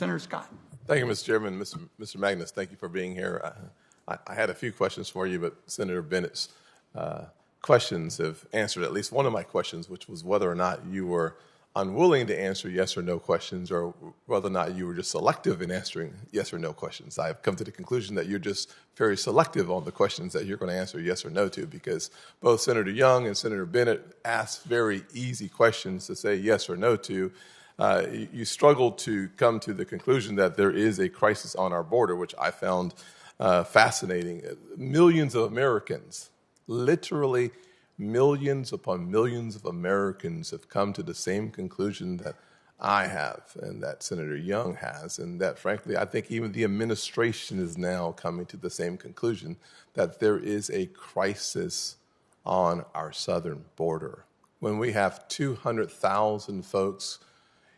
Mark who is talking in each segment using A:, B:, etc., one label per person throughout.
A: Senator Scott.
B: Thank you, Mr. Chairman. Mr. Magnus, thank you for being here. I had a few questions for you, but Senator Bennett's questions have answered at least one of my questions, which was whether or not you were unwilling to answer yes or no questions, or whether or not you were just selective in answering yes or no questions. I've come to the conclusion that you're just very selective on the questions that you're going to answer yes or no to, because both Senator Young and Senator Bennett asked very easy questions to say yes or no to. You struggled to come to the conclusion that there is a crisis on our border, which I found fascinating. Millions of Americans, literally millions upon millions of Americans, have come to the same conclusion that I have and that Senator Young has, and that, frankly, I think even the administration is now coming to the same conclusion, that there is a crisis on our southern border. When we have 200,000 folks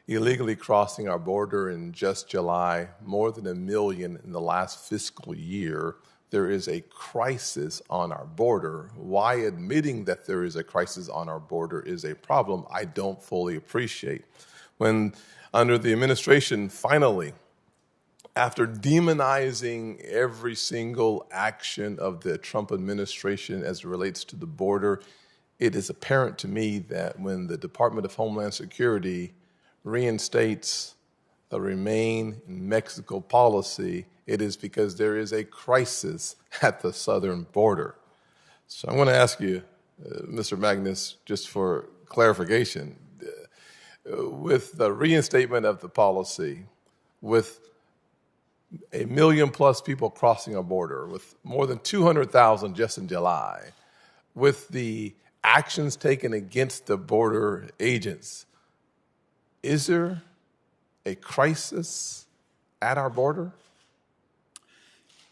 B: illegally crossing our border in just July, more than 1 million in the last fiscal year, there is a crisis on our border. Why admitting that there is a crisis on our border is a problem, I don't fully appreciate. When under the administration, finally, after demonizing every single action of the Trump administration as it relates to the border, it is apparent to me that when the Department of Homeland Security reinstates a Remain in Mexico policy, it is because there is a crisis at the southern border. So I'm going to ask you, Mr. Magnus, just for clarification, with the reinstatement of the policy, with 1 million plus people crossing our border, with more than 200,000 just in July, with the actions taken against the border agents, is there a crisis at our border?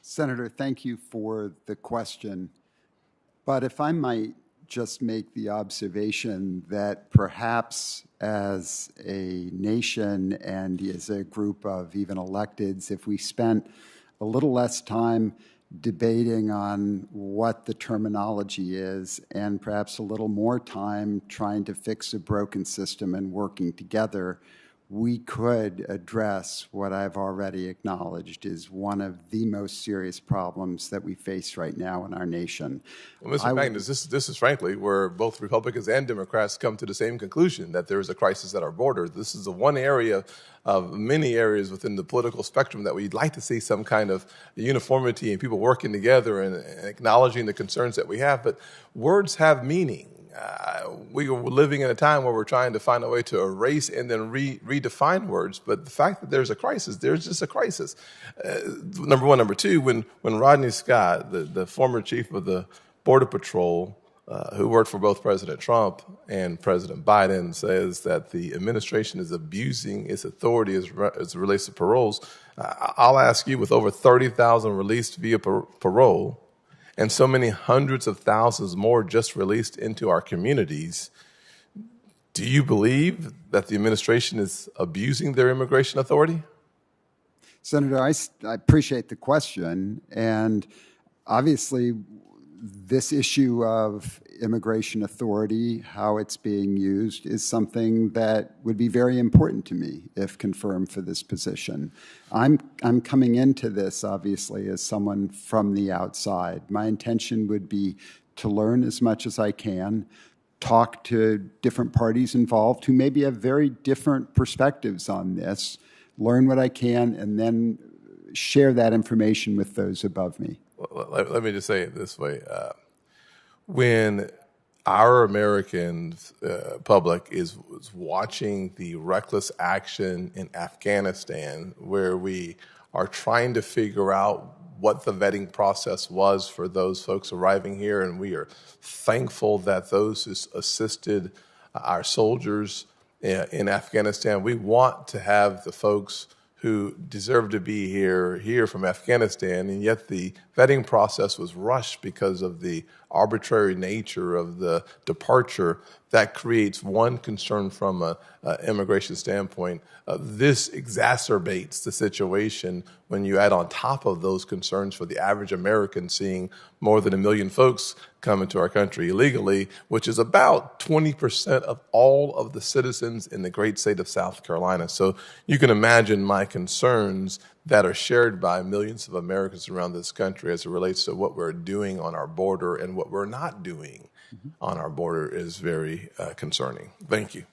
C: Senator, thank you for the question. But if I might just make the observation that perhaps as a nation and as a group of even electeds, if we spent a little less time debating on what the terminology is and perhaps a little more time trying to fix a broken system and working together, we could address what I've already acknowledged is one of the most serious problems that we face right now in our nation.
B: Well, Mr. Magnus, this is frankly where both Republicans and Democrats come to the same conclusion, that there is a crisis at our border. This is the one area of many areas within the political spectrum that we'd like to see some kind of uniformity and people working together and acknowledging the concerns that we have. But words have meaning. We are living in a time where we're trying to find a way to erase and then redefine words. But the fact that there's a crisis, there's just a crisis. Number one. Number two, when Rodney Scott, the former chief of the Border Patrol, who worked for both President Trump and President Biden, says that the administration is abusing its authority as it relates to paroles, I'll ask you, with over 30,000 released via parole, and so many hundreds of thousands more just released into our communities, do you believe that the administration is abusing their immigration authority?
C: Senator, I appreciate the question. And obviously, this issue of immigration authority, how it's being used, is something that would be very important to me if confirmed for this position. I'm coming into this, obviously, as someone from the outside. My intention would be to learn as much as I can, talk to different parties involved who maybe have very different perspectives on this, learn what I can, and then share that information with those above me.
B: Let me just say it this way. When our American public is watching the reckless action in Afghanistan, where we are trying to figure out what the vetting process was for those folks arriving here, and we are thankful that those who assisted our soldiers in Afghanistan, we want to have the folks who deserve to be here from Afghanistan, and yet the vetting process was rushed because of the arbitrary nature of the departure. that creates one concern from an immigration standpoint. This exacerbates the situation when you add on top of those concerns for the average American seeing more than 1 million folks come into our country illegally, which is about 20% of all of the citizens in the great state of South Carolina. So you can imagine my concerns that are shared by millions of Americans around this country as it relates to what we're doing on our border and what we're not doing on our border is very concerning. Thank you.